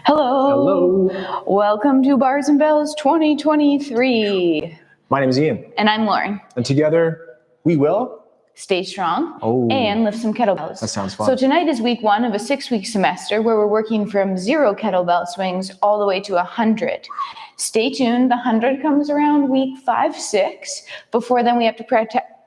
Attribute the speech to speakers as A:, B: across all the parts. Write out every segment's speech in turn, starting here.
A: Hello.
B: Hello.
A: Welcome to Bars and Bells 2023.
B: My name is Ian.
A: And I'm Lauren.
B: And together we will
A: stay strong
B: and
A: lift some kettlebells.
B: That sounds fun.
A: So tonight is week 1 of a 6-week semester where we're working from 0 kettlebell swings all the way to 100. Stay tuned. The 100 comes around week 5, 6. Before then we have to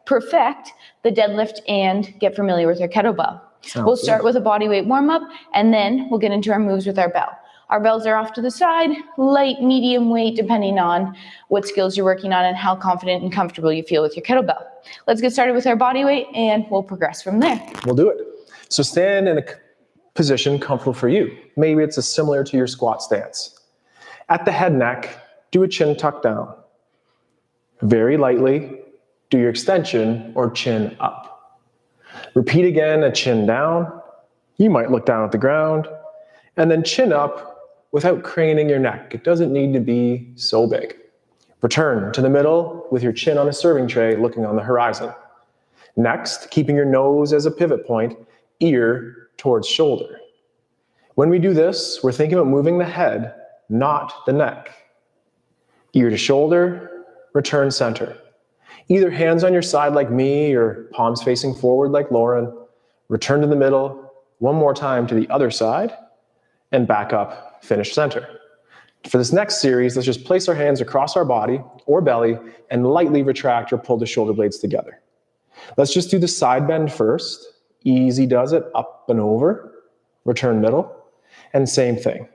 A: perfect the deadlift and get familiar with our kettlebell. We'll start with a body weight warm-up, and then we'll get into our moves with our bell. Our bells are off to the side, light, medium weight, depending on what skills you're working on and how confident and comfortable you feel with your kettlebell. Let's get started with our body weight, and we'll progress from there.
B: We'll do it. So stand in a position comfortable for you. Maybe it's similar to your squat stance. At the head neck, do a chin tuck down. Very lightly, do your extension or chin up. Repeat again, a chin down. You might look down at the ground, and then chin up without craning your neck. It doesn't need to be so big. Return to the middle with your chin on a serving tray, looking on the horizon. Next, keeping your nose as a pivot point, ear towards shoulder. When we do this, we're thinking about moving the head, not the neck. Ear to shoulder, return center. Either hands on your side like me or palms facing forward like Lauren. Return to the middle, one more time to the other side, and back up, finish center. For this next series, let's just place our hands across our body or belly and lightly retract or pull the shoulder blades together. Let's just do the side bend first. Easy does it, up and over, return middle, and same thing.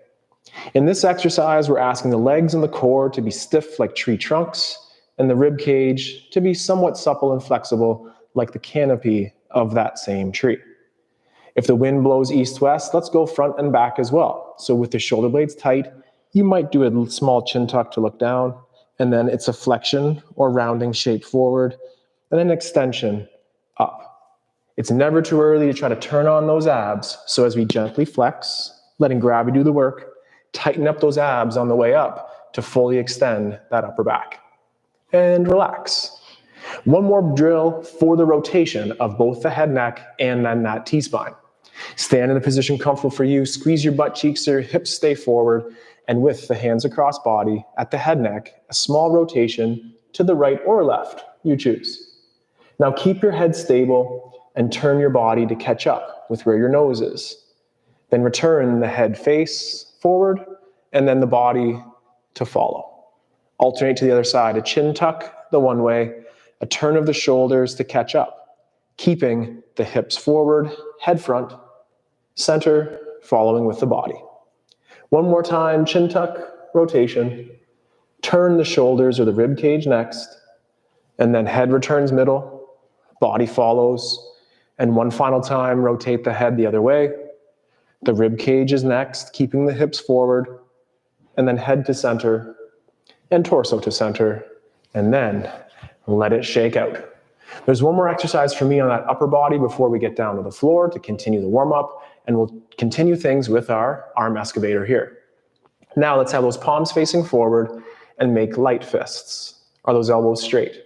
B: In this exercise, we're asking the legs and the core to be stiff like tree trunks, and the rib cage to be somewhat supple and flexible like the canopy of that same tree. If the wind blows east-west, let's go front and back as well. So with the shoulder blades tight, you might do a small chin tuck to look down, and then it's a flexion or rounding shape forward, and then extension up. It's never too early to try to turn on those abs, so as we gently flex, letting gravity do the work, tighten up those abs on the way up to fully extend that upper back. And relax. One more drill for the rotation of both the head, neck, and then that T-spine. Stand in a position comfortable for you, squeeze your butt cheeks so your hips stay forward, and with the hands across body, at the head neck, a small rotation to the right or left, you choose. Now keep your head stable and turn your body to catch up with where your nose is. Then return the head face forward, and then the body to follow. Alternate to the other side, a chin tuck the one way, a turn of the shoulders to catch up, keeping the hips forward, head front, center, following with the body. One more time, chin tuck, rotation, turn the shoulders or the rib cage next, and then head returns middle, body follows, and one final time, rotate the head the other way. The rib cage is next, keeping the hips forward, and then head to center, and torso to center, and then let it shake out. There's one more exercise for me on that upper body before we get down to the floor to continue the warm-up, and we'll continue things with our arm excavator here. Now let's have those palms facing forward and make light fists. Are those elbows straight?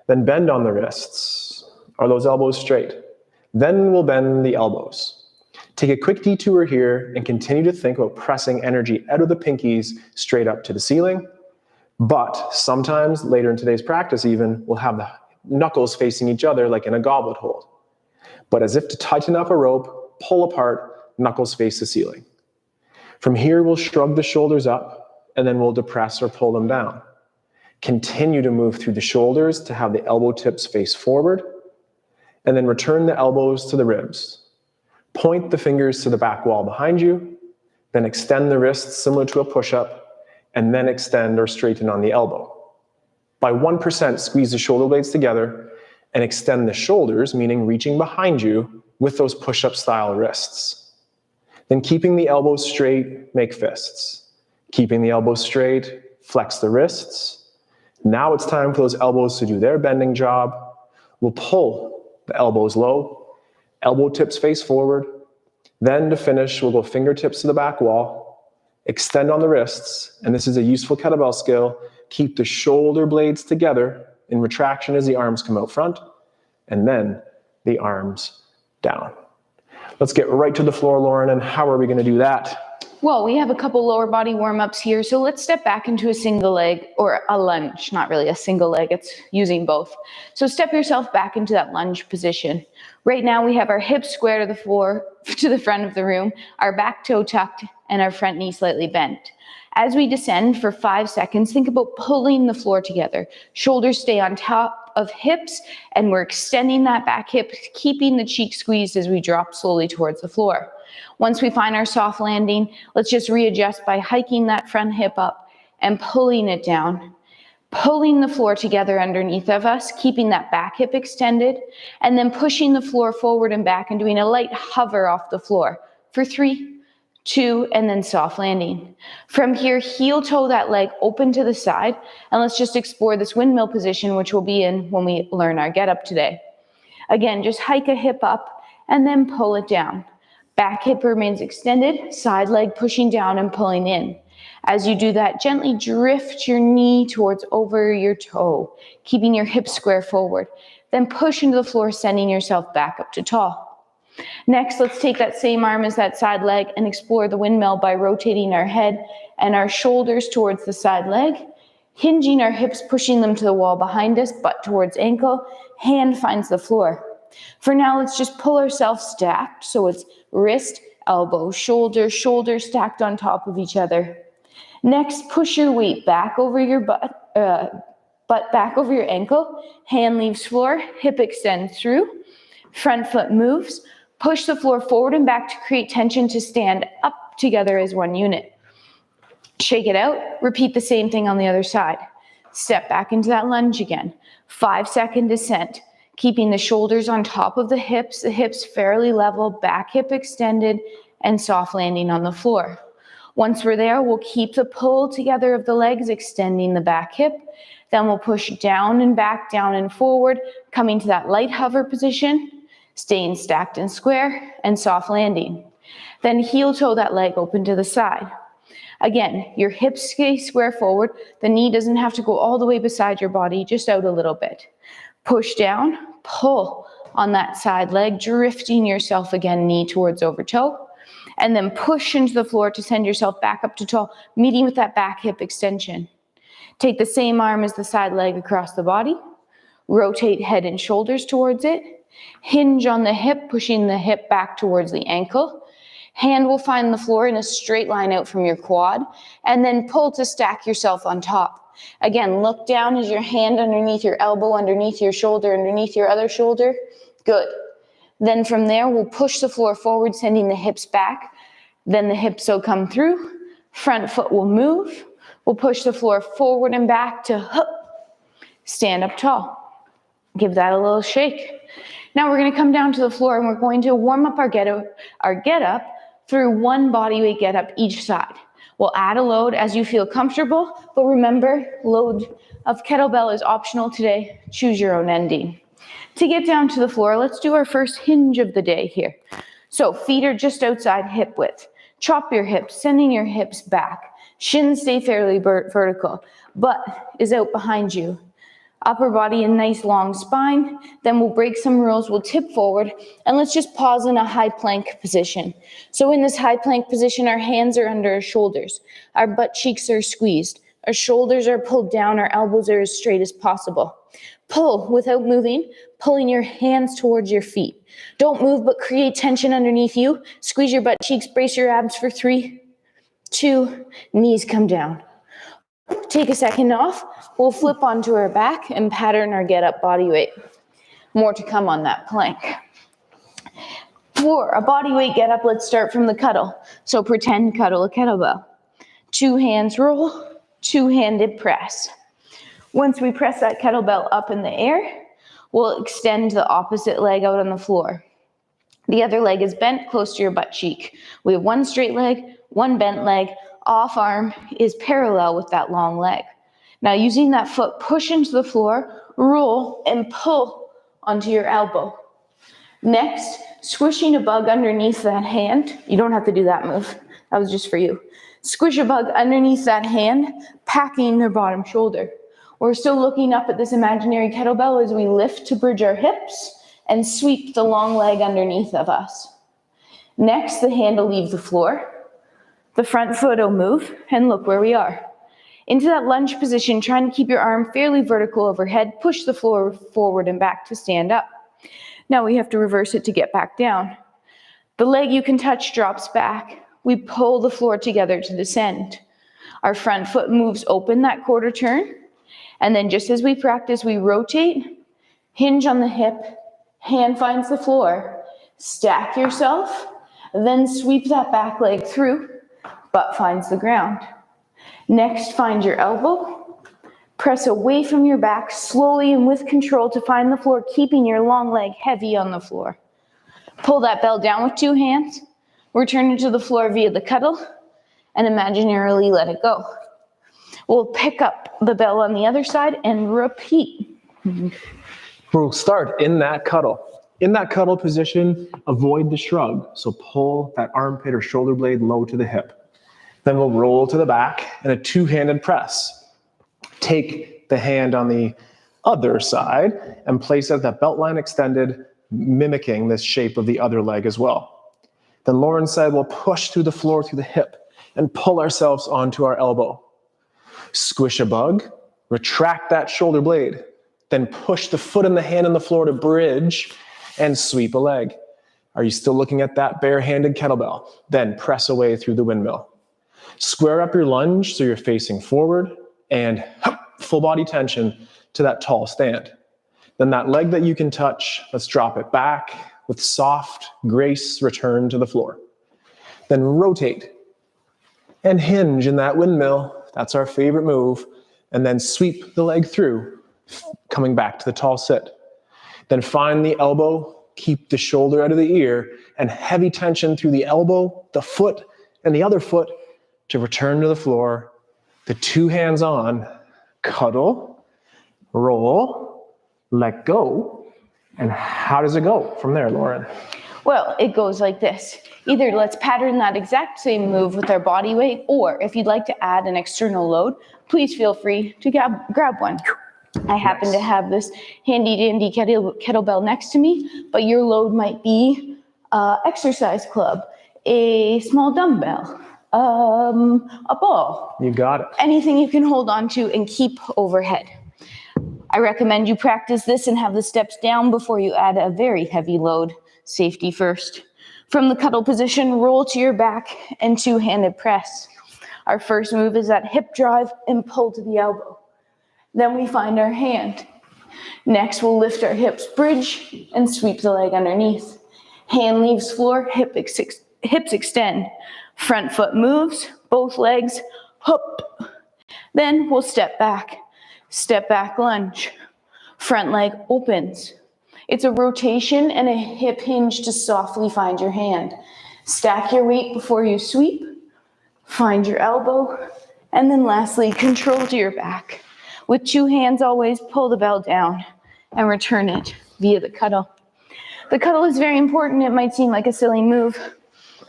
B: Then bend on the wrists. Are those elbows straight? Then we'll bend the elbows. Take a quick detour here and continue to think about pressing energy out of the pinkies straight up to the ceiling. But sometimes later in today's practice even, we'll have the knuckles facing each other like in a goblet hold. But as if to tighten up a rope, pull apart, knuckles face the ceiling. From here, we'll shrug the shoulders up, and then we'll depress or pull them down. Continue to move through the shoulders to have the elbow tips face forward, and then return the elbows to the ribs. Point the fingers to the back wall behind you, then extend the wrists similar to a push-up, and then extend or straighten on the elbow. By 1%, squeeze the shoulder blades together and extend the shoulders, meaning reaching behind you with those push-up style wrists. Then keeping the elbows straight, make fists. Keeping the elbows straight, flex the wrists. Now it's time for those elbows to do their bending job. We'll pull the elbows low, elbow tips face forward. Then to finish, we'll go fingertips to the back wall, extend on the wrists, and this is a useful kettlebell skill. Keep the shoulder blades together in retraction as the arms come out front, and then the arms down. Let's get right to the floor, Lauren, and how are we going to do that?
A: Well, we have a couple lower body warm-ups here, so let's step back into a single leg, or a lunge, not really a single leg, it's using both. So step yourself back into that lunge position. Right now we have our hips square to the floor, to the front of the room, our back toe tucked, and our front knee slightly bent. As we descend for 5 seconds, think about pulling the floor together. Shoulders stay on top of hips, and we're extending that back hip, keeping the cheek squeezed as we drop slowly towards the floor. Once we find our soft landing, let's just readjust by hiking that front hip up and pulling it down. Pulling the floor together underneath of us, keeping that back hip extended, and then pushing the floor forward and back and doing a light hover off the floor for 3, 2, and then soft landing. From here, heel toe that leg open to the side, and let's just explore this windmill position, which we'll be in when we learn our get up today. Again, just hike a hip up and then pull it down. Back hip remains extended, side leg pushing down and pulling in. As you do that, gently drift your knee towards over your toe, keeping your hips square forward. Then push into the floor, sending yourself back up to tall. Next, let's take that same arm as that side leg and explore the windmill by rotating our head and our shoulders towards the side leg, hinging our hips, pushing them to the wall behind us, butt towards ankle, hand finds the floor. For now, let's just pull ourselves stacked, so it's wrist, elbow, shoulder, shoulder stacked on top of each other. Next, push your weight back over your butt back over your ankle, hand leaves floor, hip extends through, front foot moves, push the floor forward and back to create tension to stand up together as one unit. Shake it out, repeat the same thing on the other side. Step back into that lunge again. 5-second descent, keeping the shoulders on top of the hips fairly level, back hip extended, and soft landing on the floor. Once we're there, we'll keep the pull together of the legs, extending the back hip. Then we'll push down and back, down and forward, coming to that light hover position, staying stacked and square, and soft landing. Then heel toe that leg open to the side. Again, your hips stay square forward. The knee doesn't have to go all the way beside your body, just out a little bit. Push down, pull on that side leg, drifting yourself again, knee towards over toe. And then push into the floor to send yourself back up to tall, meeting with that back hip extension. Take the same arm as the side leg across the body. Rotate head and shoulders towards it. Hinge on the hip, pushing the hip back towards the ankle. Hand will find the floor in a straight line out from your quad. And then pull to stack yourself on top. Again, look down as your hand underneath your elbow, underneath your shoulder, underneath your other shoulder. Good. Then from there, we'll push the floor forward, sending the hips back. Then the hips will come through. Front foot will move. We'll push the floor forward and back to stand up tall. Give that a little shake. Now we're going to come down to the floor and we're going to warm up our get up through one body weight get up each side. We'll add a load as you feel comfortable, but remember, load of kettlebell is optional today. Choose your own ending. To get down to the floor, let's do our first hinge of the day here. So feet are just outside hip width. Chop your hips, sending your hips back. Shins stay fairly vertical. Butt is out behind you. Upper body a nice long spine. Then we'll break some rules. We'll tip forward and let's just pause in a high plank position. So in this high plank position, our hands are under our shoulders. Our butt cheeks are squeezed. Our shoulders are pulled down. Our elbows are as straight as possible. Pull without moving, pulling your hands towards your feet. Don't move, but create tension underneath you. Squeeze your butt cheeks, brace your abs for 3, 2, knees come down. Take a second off. We'll flip onto our back and pattern our get up body weight. More to come on that plank. For a body weight get up, let's start from the cuddle. So pretend cuddle a kettlebell. 2 hands roll, 2-handed press. Once we press that kettlebell up in the air, we'll extend the opposite leg out on the floor. The other leg is bent close to your butt cheek. We have one straight leg, one bent leg. Off arm is parallel with that long leg. Now using that foot, push into the floor, roll and pull onto your elbow. Next, squishing a bug underneath that hand. You don't have to do that move. That was just for you. Squish a bug underneath that hand, packing their bottom shoulder. We're still looking up at this imaginary kettlebell as we lift to bridge our hips and sweep the long leg underneath of us. Next, the hand will leave the floor. The front foot will move, and look where we are. Into that lunge position, trying to keep your arm fairly vertical overhead, push the floor forward and back to stand up. Now we have to reverse it to get back down. The leg you can touch drops back. We pull the floor together to descend. Our front foot moves open that quarter turn, and then just as we practice, we rotate, hinge on the hip, hand finds the floor, stack yourself, then sweep that back leg through, butt finds the ground. Next, find your elbow, press away from your back slowly and with control to find the floor, keeping your long leg heavy on the floor. Pull that bell down with 2 hands, return it to the floor via the cuddle, and imaginarily let it go. We'll pick up the bell on the other side and repeat.
B: We'll start in that cuddle. In that cuddle position, avoid the shrug. So pull that armpit or shoulder blade low to the hip. Then we'll roll to the back in a 2-handed press. Take the hand on the other side and place it at that belt line extended, mimicking this shape of the other leg as well. Then Lauren's side will push through the floor through the hip and pull ourselves onto our elbow. Squish a bug, retract that shoulder blade, then push the foot and the hand on the floor to bridge and sweep a leg. Are you still looking at that bare-handed kettlebell? Then press away through the windmill. Square up your lunge so you're facing forward and full body tension to that tall stand. Then that leg that you can touch, let's drop it back with soft grace, return to the floor. Then rotate and hinge in that windmill. That's our favorite move. And then sweep the leg through, coming back to the tall sit. Then find the elbow, keep the shoulder out of the ear, and heavy tension through the elbow, the foot, and the other foot to return to the floor. The 2 hands on, cuddle, roll, let go. And how does it go from there, Lauren?
A: Well, it goes like this. Either let's pattern that exact same move with our body weight, or if you'd like to add an external load, please feel free to grab one. I happen to have this handy dandy kettlebell next to me, but your load might be exercise club, a small dumbbell, a ball.
B: You got it.
A: Anything you can hold on to and keep overhead. I recommend you practice this and have the steps down before you add a very heavy load. Safety first. From the cuddle position, roll to your back and 2-handed press. Our first move is that hip drive and pull to the elbow. Then we find our hand. Next, we'll lift our hips, bridge, and sweep the leg underneath. Hand leaves floor, hips extend. Front foot moves, both legs, hoop. Then we'll step back lunge. Front leg opens. It's a rotation and a hip hinge to softly find your hand. Stack your weight before you sweep, find your elbow, and then lastly, control to your back. With 2 hands always, pull the bell down and return it via the cuddle. The cuddle is very important. It might seem like a silly move,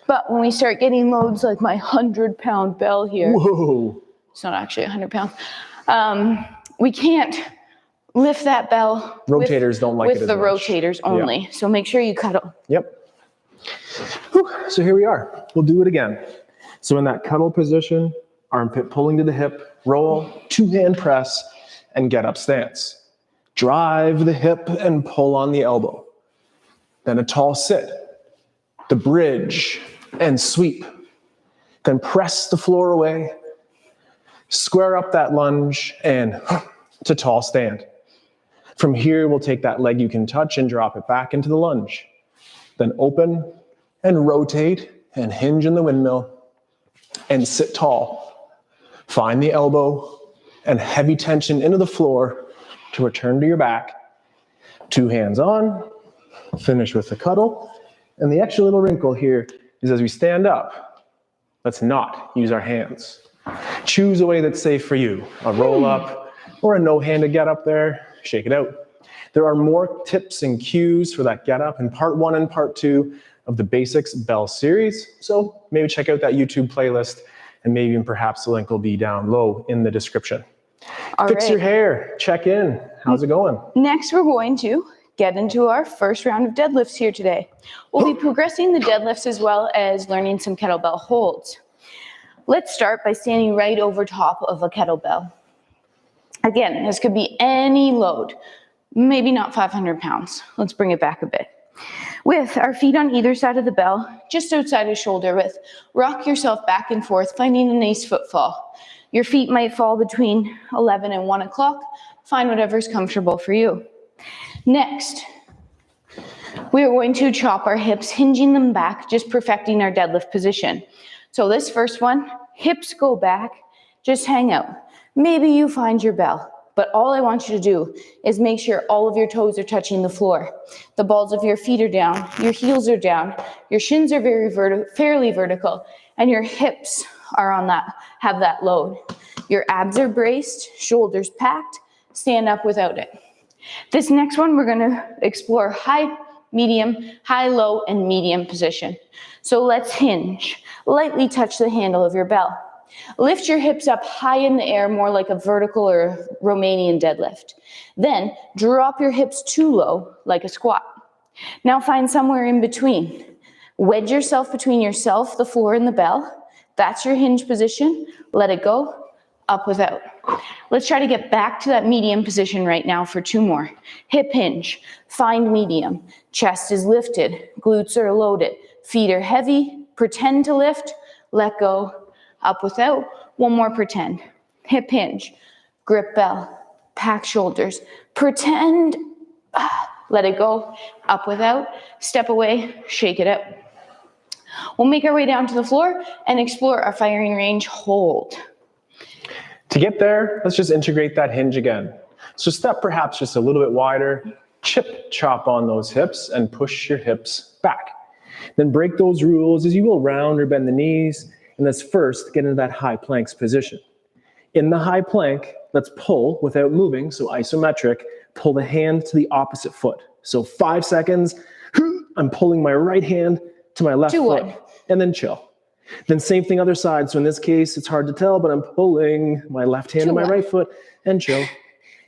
A: but when we start getting loads like my 100-pound bell here,
B: Whoa.
A: It's not actually 100 pounds, we can't lift that bell
B: Rotators don't like it as
A: with the
B: much.
A: rotators only. Yeah. So make sure you cuddle.
B: Yep. Whew. So here we are. We'll do it again. So in that cuddle position, armpit pulling to the hip, roll, 2-hand press, and get up stance. Drive the hip and pull on the elbow. Then a tall sit, the bridge, and sweep. Then press the floor away, square up that lunge, and to tall stand. From here, we'll take that leg you can touch and drop it back into the lunge. Then open and rotate and hinge in the windmill and sit tall. Find the elbow and heavy tension into the floor to return to your back. 2 hands on, finish with the cuddle. And the extra little wrinkle here is as we stand up, let's not use our hands. Choose a way that's safe for you, a roll up or a no-handed get up there. Shake it out. There are more tips and cues for that get up in part 1 and part 2 of the Basics Bell series. So maybe check out that YouTube playlist, and maybe even perhaps the link will be down low in the description. Fix your hair, check in. How's it going?
A: Next, we're going to get into our first round of deadlifts here today. We'll be progressing the deadlifts as well as learning some kettlebell holds. Let's start by standing right over top of a kettlebell. Again, this could be any load, maybe not 500 pounds. Let's bring it back a bit. With our feet on either side of the bell, just outside of shoulder width, rock yourself back and forth, finding a nice footfall. Your feet might fall between 11 and 1 o'clock. Find whatever's comfortable for you. Next, we are going to chop our hips, hinging them back, just perfecting our deadlift position. So this first one, hips go back, just hang out. Maybe you find your bell, but all I want you to do is make sure all of your toes are touching the floor. The balls of your feet are down, your heels are down, your shins are fairly vertical, and your hips are on that, have that load. Your abs are braced, shoulders packed, stand up without it. This next one, we're gonna explore high, medium, high, low, and medium position. So let's hinge. Lightly touch the handle of your bell. Lift your hips up high in the air, more like a vertical or Romanian deadlift. Then drop your hips too low, like a squat. Now find somewhere in between. Wedge yourself between yourself, the floor, and the bell. That's your hinge position. Let it go. Up without. Let's try to get back to that medium position right now for 2 more. Hip hinge, find medium. Chest is lifted, glutes are loaded, feet are heavy, pretend to lift, let go, up without. 1 more pretend. Hip hinge, grip bell, pack shoulders, pretend, let it go, up without, step away, shake it out. We'll make our way down to the floor and explore our firing range hold.
B: To get there, let's just integrate that hinge again. So step perhaps just a little bit wider, chop on those hips and push your hips back. Then break those rules as you will round or bend the knees, and let's first get into that high planks position. In the high plank, let's pull without moving, so isometric, pull the hand to the opposite foot. So 5 seconds, I'm pulling my right hand to my left foot, and then chill. Then same thing other side. So in this case, it's hard to tell, but I'm pulling my left hand to my right foot and chill.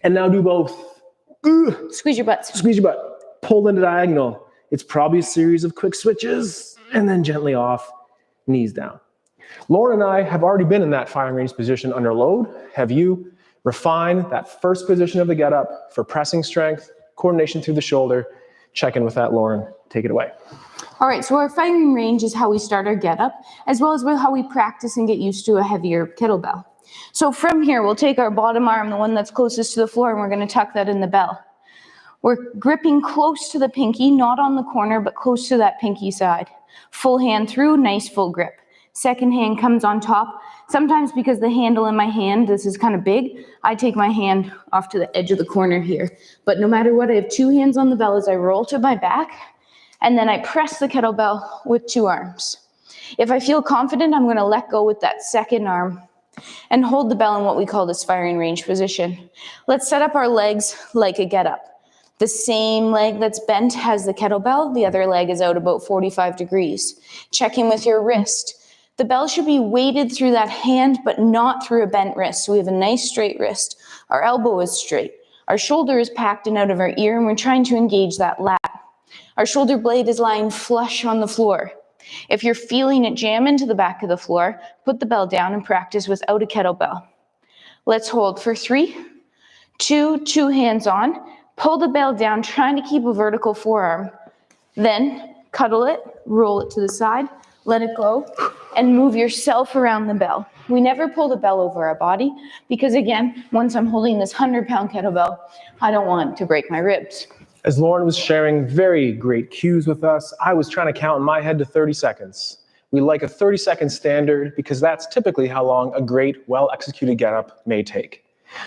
B: And now do both.
A: Squeeze your butts.
B: Squeeze your butt. Pull into diagonal. It's probably a series of quick switches and then gently off, knees down. Lauren and I have already been in that firing range position under load. Have you? Refine that first position of the get up for pressing strength, coordination through the shoulder. Check in with that, Lauren. Take it away.
A: All right, so our firing range is how we start our get up, as well as how we practice and get used to a heavier kettlebell. So from here, we'll take our bottom arm, the one that's closest to the floor, and we're gonna tuck that in the bell. We're gripping close to the pinky, not on the corner, but close to that pinky side. Full hand through, nice full grip. Second hand comes on top. Sometimes because the handle in my hand, this is kind of big, I take my hand off to the edge of the corner here. But no matter what, I have 2 hands on the bell as I roll to my back, and then I press the kettlebell with 2 arms. If I feel confident, I'm gonna let go with that second arm and hold the bell in what we call this firing range position. Let's set up our legs like a get up. The same leg that's bent has the kettlebell, the other leg is out about 45 degrees. Check in with your wrist. The bell should be weighted through that hand, but not through a bent wrist. So we have a nice straight wrist. Our elbow is straight. Our shoulder is packed in out of our ear, and we're trying to engage that lat. Our shoulder blade is lying flush on the floor. If you're feeling it jam into the back of the floor, put the bell down and practice without a kettlebell. Let's hold for 3, 2, 2 hands on. Pull the bell down, trying to keep a vertical forearm. Then cuddle it, roll it to the side, let it go, and move yourself around the bell. We never pull the bell over our body because, again, once I'm holding this 100-pound kettlebell, I don't want to break my ribs.
B: As Lauren was sharing very great cues with us, I was trying to count in my head to 30 seconds. We like a 30-second standard because that's typically how long a great, well-executed get-up may take.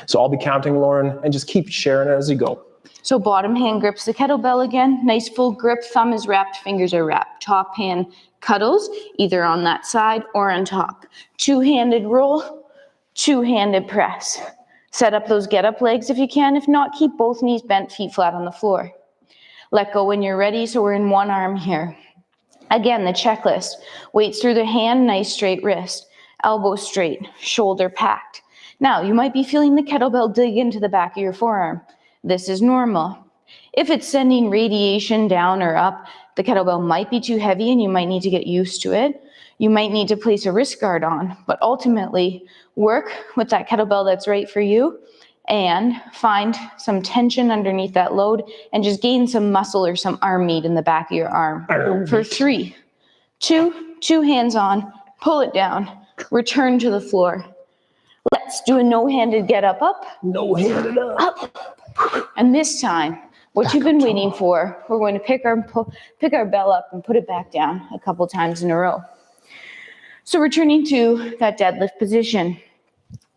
B: So I'll be counting, Lauren, and just keep sharing it as you go.
A: So bottom hand grips the kettlebell again. Nice full grip, thumb is wrapped, fingers are wrapped. Top hand cuddles, either on that side or on top. 2-handed roll, 2-handed press. Set up those get-up legs if you can. If not, keep both knees bent, feet flat on the floor. Let go when you're ready, so we're in 1 arm here. Again, the checklist. Weights through the hand, nice straight wrist. Elbow straight, shoulder packed. Now, you might be feeling the kettlebell dig into the back of your forearm. This is normal. If it's sending radiation down or up, the kettlebell might be too heavy and you might need to get used to it. You might need to place a wrist guard on, but ultimately work with that kettlebell that's right for you and find some tension underneath that load and just gain some muscle or some arm meat in the back of your arm. For 3, 2 hands on, pull it down, return to the floor. Let's do a no-handed get up.
B: No-handed up.
A: And this time, what you've been waiting for, we're going to pick our bell up and put it back down a couple times in a row. So returning to that deadlift position,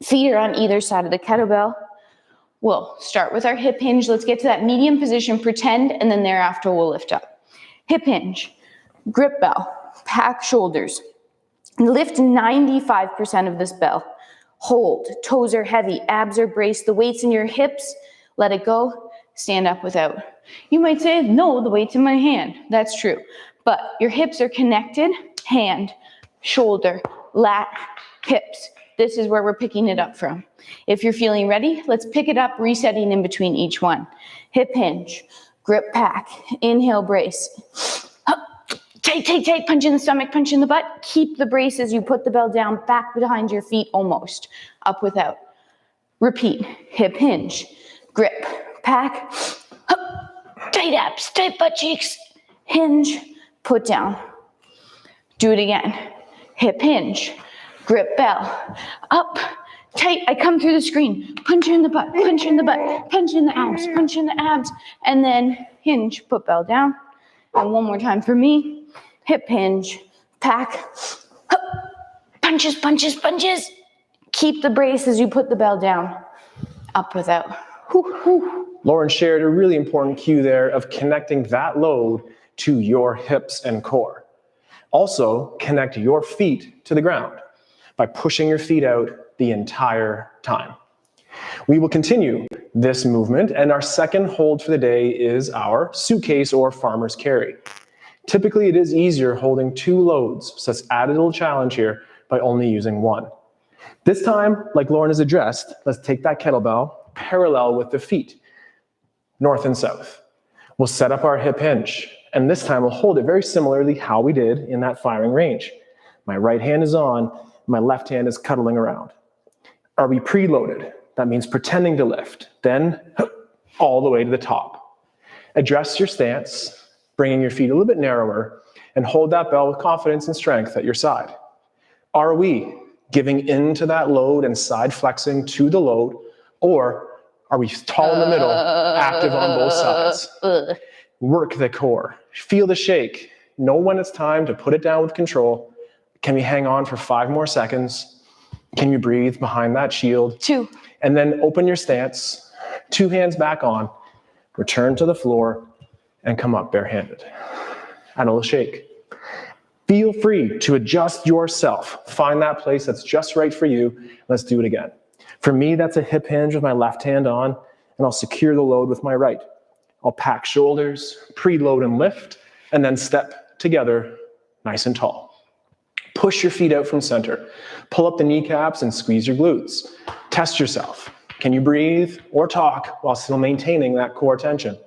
A: feet are on either side of the kettlebell. We'll start with our hip hinge. Let's get to that medium position, pretend, and then thereafter we'll lift up. Hip hinge, grip bell, pack shoulders. Lift 95% of this bell. Hold, toes are heavy, abs are braced, the weight's in your hips, let it go, stand up without. You might say, no, the weight's in my hand. That's true. But your hips are connected, hand, shoulder, lat, hips. This is where we're picking it up from. If you're feeling ready, let's pick it up, resetting in between each one. Hip hinge, grip pack, inhale, brace. Tight, punch in the stomach, punch in the butt. Keep the brace as you put the bell down, back behind your feet almost. Up without. Repeat, hip hinge, grip, pack, tight abs, tight butt cheeks, hinge, put down. Do it again. Hip hinge, grip bell, up, tight. I come through the screen. Punch in the butt, punch in the butt, punch in the abs, punch in the abs, and then hinge, put bell down. And one more time for me. Hip hinge, pack, punches. Keep the brace as you put the bell down. Up without.
B: Lauren shared a really important cue there of connecting that load to your hips and core. Also, connect your feet to the ground by pushing your feet out the entire time. We will continue this movement, and our second hold for the day is our suitcase or farmer's carry. Typically, it is easier holding 2 loads, so let's add a little challenge here by only using 1. This time, like Lauren has addressed, let's take that kettlebell parallel with the feet, north and south. We'll set up our hip hinge, and this time we'll hold it very similarly how we did in that firing range. My right hand is on, my left hand is cuddling around. Are we preloaded? That means pretending to lift, then all the way to the top. Address your stance, bringing your feet a little bit narrower, and hold that bell with confidence and strength at your side. Are we giving in to that load and side flexing to the load, or are we tall in the middle, active on both sides? Work the core. Feel the shake. Know when it's time to put it down with control. Can we hang on for 5 more seconds? Can you breathe behind that shield?
A: 2.
B: And then open your stance, 2 hands back on, return to the floor, and come up barehanded. And a little shake. Feel free to adjust yourself. Find that place that's just right for you. Let's do it again. For me, that's a hip hinge with my left hand on, and I'll secure the load with my right. I'll pack shoulders, preload and lift, and then step together nice and tall. Push your feet out from center. Pull up the kneecaps and squeeze your glutes. Test yourself. Can you breathe or talk while still maintaining that core tension?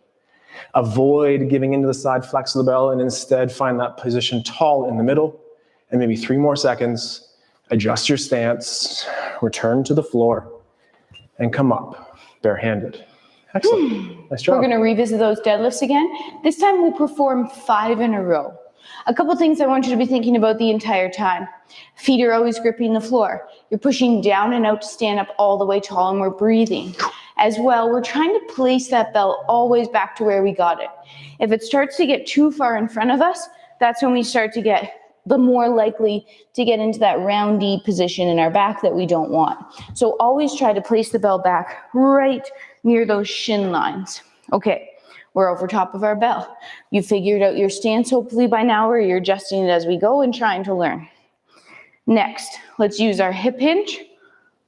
B: Avoid giving into the side flex of the bell and instead find that position tall in the middle. And maybe 3 more seconds. Adjust your stance, return to the floor, and come up barehanded. Excellent. Nice job.
A: We're going to revisit those deadlifts again. This time we'll perform 5 in a row. A couple things I want you to be thinking about the entire time. Feet are always gripping the floor. You're pushing down and out to stand up all the way tall, and we're breathing. As well, we're trying to place that bell always back to where we got it. If it starts to get too far in front of us, that's when we start to get the more likely to get into that roundy position in our back that we don't want. So always try to place the bell back right near those shin lines. Okay, we're over top of our bell. You figured out your stance hopefully by now, or you're adjusting it as we go and trying to learn. Next, let's use our hip hinge.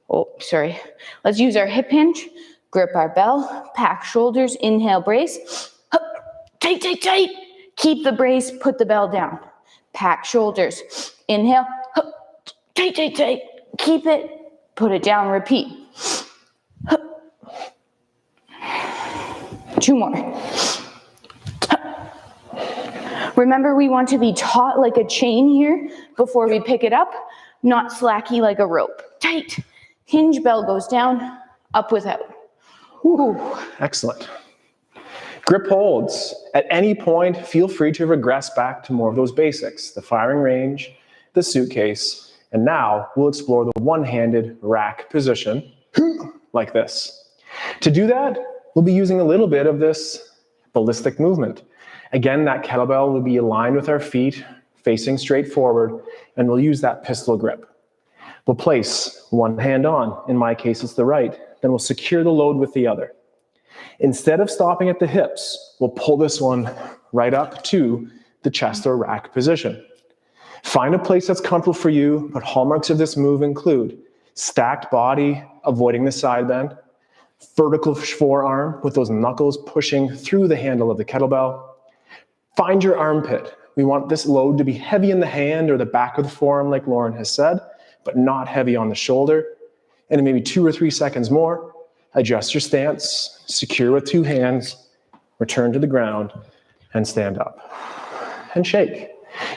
A: Let's use our hip hinge, grip our bell, pack shoulders, inhale, brace. Tight. Keep the brace, put the bell down. Pack shoulders, inhale, tight. Keep it, put it down, repeat. 2 more. Remember, we want to be taut like a chain here before we pick it up, not slacky like a rope. Tight. Hinge, bell goes down, up without. Whew.
B: Excellent. Grip holds. At any point, feel free to regress back to more of those basics, the firing range, the suitcase, and now we'll explore the one-handed rack position, like this. To do that, we'll be using a little bit of this ballistic movement. Again, that kettlebell will be aligned with our feet, facing straight forward, and we'll use that pistol grip. We'll place one hand on, in my case it's the right, then we'll secure the load with the other. Instead of stopping at the hips, we'll pull this one right up to the chest or rack position. Find a place that's comfortable for you, but hallmarks of this move include stacked body, avoiding the side bend, vertical forearm with those knuckles pushing through the handle of the kettlebell. Find your armpit. We want this load to be heavy in the hand or the back of the forearm, like Lauren has said, but not heavy on the shoulder. And in maybe 2 or 3 seconds more, adjust your stance, secure with 2 hands, return to the ground, and stand up. And shake.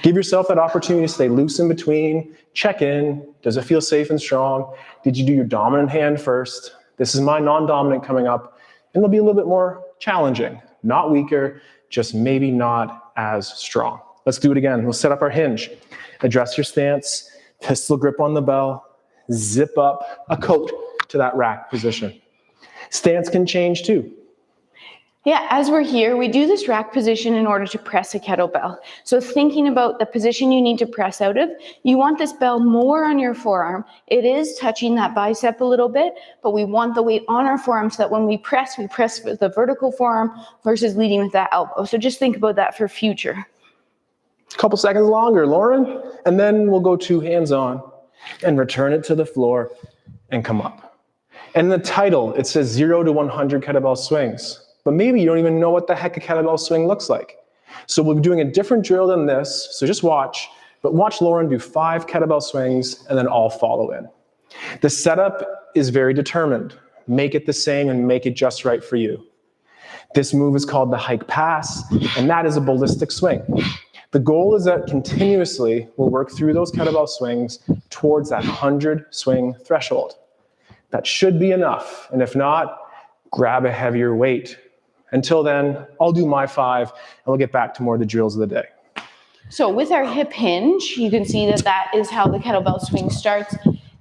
B: Give yourself that opportunity to stay loose in between, check in, does it feel safe and strong? Did you do your dominant hand first? This is my non-dominant coming up, and it'll be a little bit more challenging, not weaker, just maybe not as strong. Let's do it again. We'll set up our hinge. Address your stance, pistol grip on the bell, zip up a coat to that rack position. Stance can change too.
A: Yeah, as we're here, we do this rack position in order to press a kettlebell. So thinking about the position you need to press out of, you want this bell more on your forearm. It is touching that bicep a little bit, but we want the weight on our forearm so that when we press with the vertical forearm versus leading with that elbow. So just think about that for future.
B: A couple seconds longer, Lauren, and then we'll go 2 hands on and return it to the floor and come up. And in the title, it says 0 to 100 kettlebell swings. But maybe you don't even know what the heck a kettlebell swing looks like. So we'll be doing a different drill than this, so just watch. But watch Lauren do 5 kettlebell swings and then I'll follow in. The setup is very determined. Make it the same and make it just right for you. This move is called the hike pass, and that is a ballistic swing. The goal is that continuously we'll work through those kettlebell swings towards that 100 swing threshold. That should be enough, and if not, grab a heavier weight. Until then, I'll do my 5, and we'll get back to more of the drills of the day.
A: So with our hip hinge, you can see that that is how the kettlebell swing starts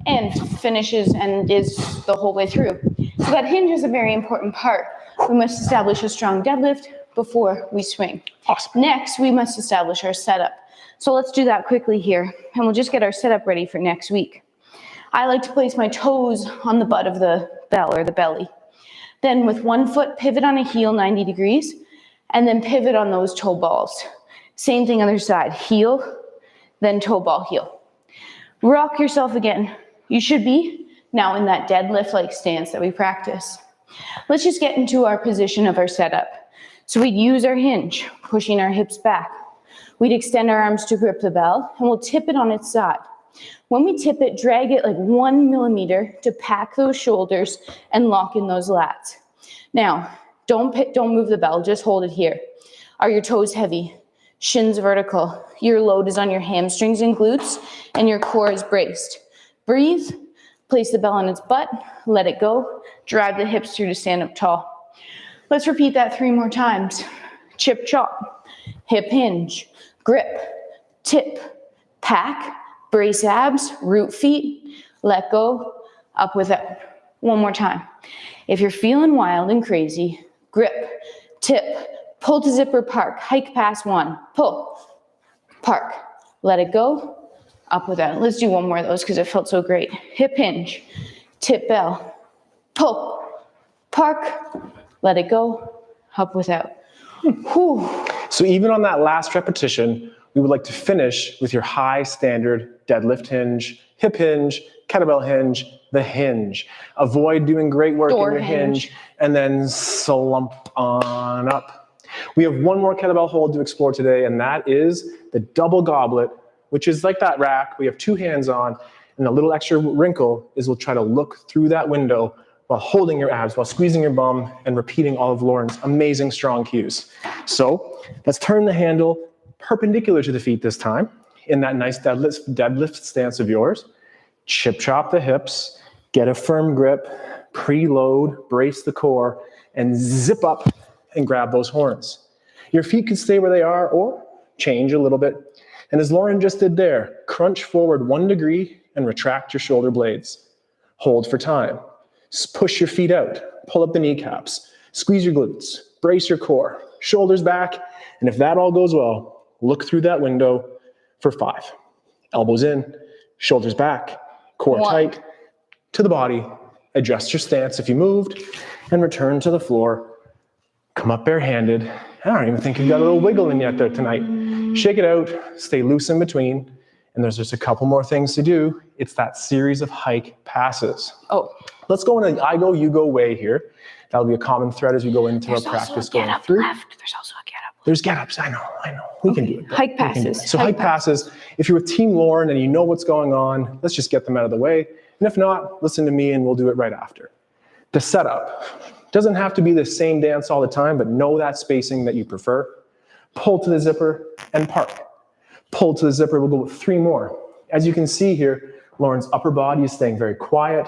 A: and finishes and is the whole way through. So that hinge is a very important part. We must establish a strong deadlift before we swing.
B: Awesome.
A: Next, we must establish our setup. So let's do that quickly here, and we'll just get our setup ready for next week. I like to place my toes on the butt of the bell or the belly. Then with one foot, pivot on a heel 90 degrees, and then pivot on those toe balls. Same thing other side, heel, then toe ball, heel. Rock yourself again. You should be now in that deadlift-like stance that we practice. Let's just get into our position of our setup. So we'd use our hinge, pushing our hips back. We'd extend our arms to grip the bell, and we'll tip it on its side. When we tip it, drag it like 1 millimeter to pack those shoulders and lock in those lats. Now, don't move the bell, just hold it here. Are your toes heavy? Shins vertical. Your load is on your hamstrings and glutes, and your core is braced. Breathe, place the bell on its butt, let it go, drive the hips through to stand up tall. Let's repeat that 3 more times. Chip chop, hip hinge, grip, tip, pack, brace abs, root feet, let go, up without. 1 more time. If you're feeling wild and crazy, grip, tip, pull to zipper park, hike past 1, pull, park, let it go, up without. Let's do 1 more of those because it felt so great. Hip hinge, tip bell, pull, park, let it go, up without. Whew.
B: So even on that last repetition, we would like to finish with your high standard deadlift hinge, hip hinge, kettlebell hinge, the hinge. Avoid doing great work
A: Door
B: in your
A: hinge.
B: hinge and then slump on up. We have 1 more kettlebell hold to explore today, and that is the double goblet, which is like that rack. We have 2 hands on, and a little extra wrinkle is we'll try to look through that window while holding your abs, while squeezing your bum, and repeating all of Lauren's amazing strong cues. So let's turn the handle, perpendicular to the feet this time, in that nice deadlift stance of yours. Chip chop the hips, get a firm grip, preload, brace the core, and zip up and grab those horns. Your feet can stay where they are or change a little bit. And as Lauren just did there, crunch forward 1 degree and retract your shoulder blades. Hold for time. Push your feet out, pull up the kneecaps, squeeze your glutes, brace your core, shoulders back, and if that all goes well, look through that window for 5. Elbows in, shoulders back, core
A: 1.
B: tight, to the body, adjust your stance if you moved, and return to the floor. Come up barehanded. I don't even think you've got a little wiggle in yet there tonight. Shake it out, stay loose in between, and there's just a couple more things to do. It's that series of hike passes.
A: Oh.
B: Let's go in an I go, you go way here. That'll be a common thread as we go into our practice going through.
A: There's also a get up.
B: There's get ups, I know. We can do it.
A: Hike passes.
B: So hike passes, if you're with Team Lauren and you know what's going on, let's just get them out of the way. And if not, listen to me and we'll do it right after. The setup doesn't have to be the same dance all the time, but know that spacing that you prefer. Pull to the zipper and park. Pull to the zipper, we'll go with 3 more. As you can see here, Lauren's upper body is staying very quiet.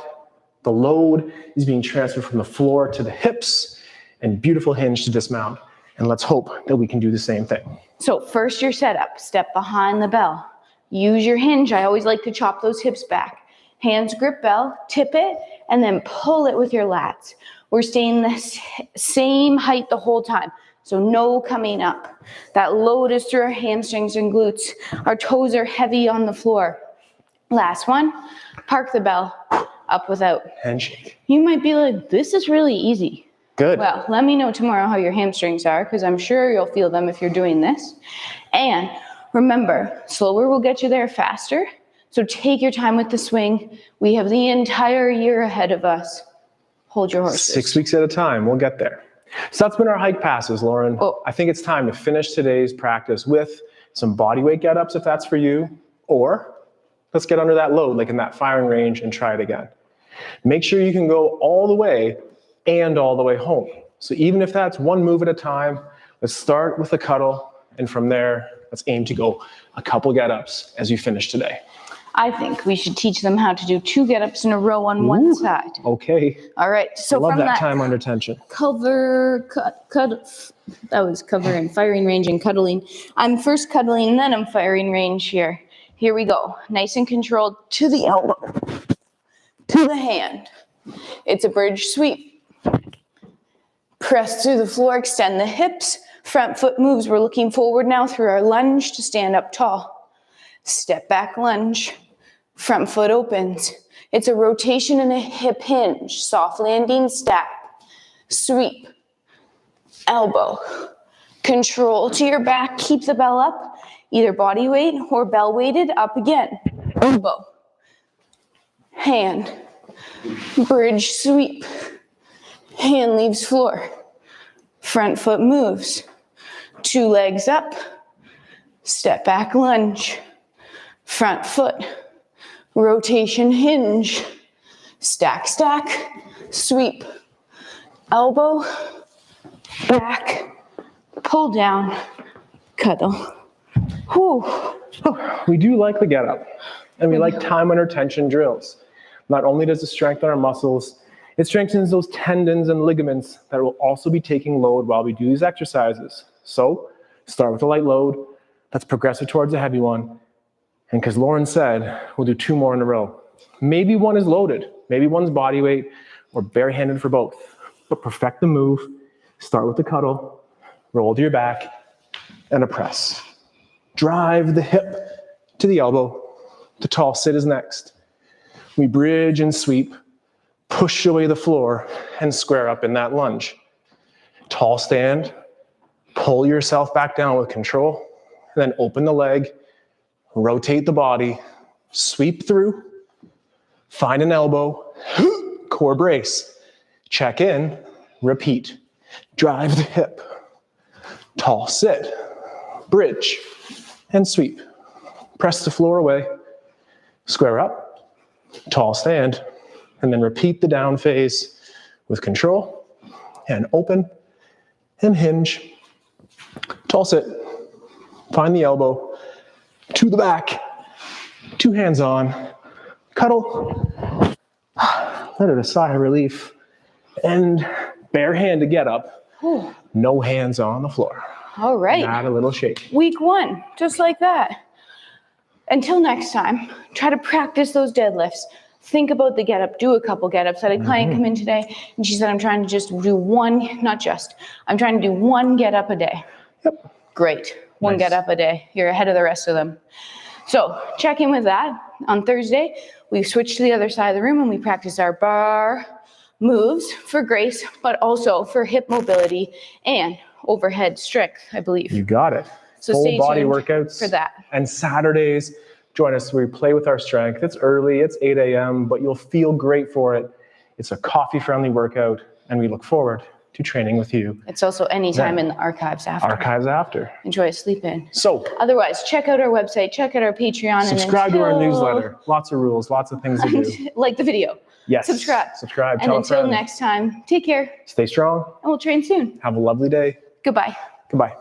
B: The load is being transferred from the floor to the hips, and beautiful hinge to dismount. And let's hope that we can do the same thing.
A: So first your setup, step behind the bell. Use your hinge. I always like to chop those hips back. Hands grip bell, tip it, and then pull it with your lats. We're staying the same height the whole time. So no coming up. That load is through our hamstrings and glutes. Our toes are heavy on the floor. Last one, park the bell, up without.
B: Handshake.
A: You might be like, this is really easy.
B: Good.
A: Well, let me know tomorrow how your hamstrings are, because I'm sure you'll feel them if you're doing this. And remember, slower will get you there faster. So take your time with the swing. We have the entire year ahead of us. Hold your horses.
B: 6 weeks at a time, we'll get there. So that's been our hike passes, Lauren.
A: Oh.
B: I think it's time to finish today's practice with some bodyweight get-ups if that's for you, or let's get under that load like in that firing range and try it again. Make sure you can go all the way and all the way home. So even if that's one move at a time, let's start with a cuddle, and from there, let's aim to go a couple get-ups as you finish today.
A: I think we should teach them how to do 2 get-ups in a row on one side.
B: Okay.
A: All right. So
B: Love
A: from
B: that time under tension.
A: That was covering firing range and cuddling. I'm first cuddling, then I'm firing range here. Here we go. Nice and controlled to the elbow, to the hand. It's a bridge sweep. Press through the floor, extend the hips. Front foot moves. We're looking forward now through our lunge to stand up tall. Step back lunge. Front foot opens. It's a rotation and a hip hinge. Soft landing, stack. Sweep. Elbow. Control to your back. Keep the bell up. Either body weight or bell weighted. Up again. Elbow. Hand. Bridge sweep. Hand leaves floor. Front foot moves. 2 legs up. Step back lunge. Front foot. Rotation hinge. Stack, stack. Sweep. Elbow. Back. Pull down. Cuddle. Whew.
B: We do like the get up, and we like time under tension drills. Not only does it strengthen our muscles, it strengthens those tendons and ligaments that will also be taking load while we do these exercises. So start with a light load. Let's progress it towards a heavy one. And because Lauren said, we'll do 2 more in a row. Maybe one is loaded. Maybe one's body weight or barehanded for both. But perfect the move. Start with the cuddle. Roll to your back and a press. Drive the hip to the elbow. The tall sit is next. We bridge and sweep. Push away the floor and square up in that lunge. Tall stand. Pull yourself back down with control. And then open the leg. Rotate the body, sweep through, find an elbow, core brace, check in, repeat, drive the hip, tall sit, bridge, and sweep. Press the floor away, square up, tall stand, and then repeat the down phase with control, and open, and hinge, tall sit, Find the elbow to the back, 2 hands on, cuddle, let out a sigh of relief, and bare hand to get up, no hands on the floor.
A: All right.
B: Add a little shake.
A: Week 1, just like that. Until next time, try to practice those deadlifts. Think about the get up, do a couple get ups. I had a client come in today and she said, I'm trying to just do I'm trying to do 1 get up a day.
B: Yep.
A: Great. 1
B: Nice.
A: get up a day. You're ahead of the rest of them. So check in with that. On Thursday, we switch to the other side of the room and we practice our bar moves for grace, but also for hip mobility and overhead strength, I believe.
B: You got it.
A: So
B: Full
A: stay
B: body
A: tuned
B: workouts
A: for that.
B: And Saturdays, join us. We play with our strength. It's early, it's 8 a.m., but you'll feel great for it. It's a coffee-friendly workout, and we look forward to training with you.
A: It's also any time in the archives after.
B: Archives after.
A: Enjoy a sleep in.
B: So,
A: Otherwise, check out our website, check out our Patreon.
B: subscribe to our newsletter. Lots of rules, lots of things to do.
A: Like the video.
B: Yes.
A: Subscribe.
B: Subscribe.
A: And
B: Tell a
A: until
B: friend.
A: next time, take care,
B: Stay strong.
A: and we'll train soon.
B: Have a lovely day.
A: Goodbye.
B: Goodbye.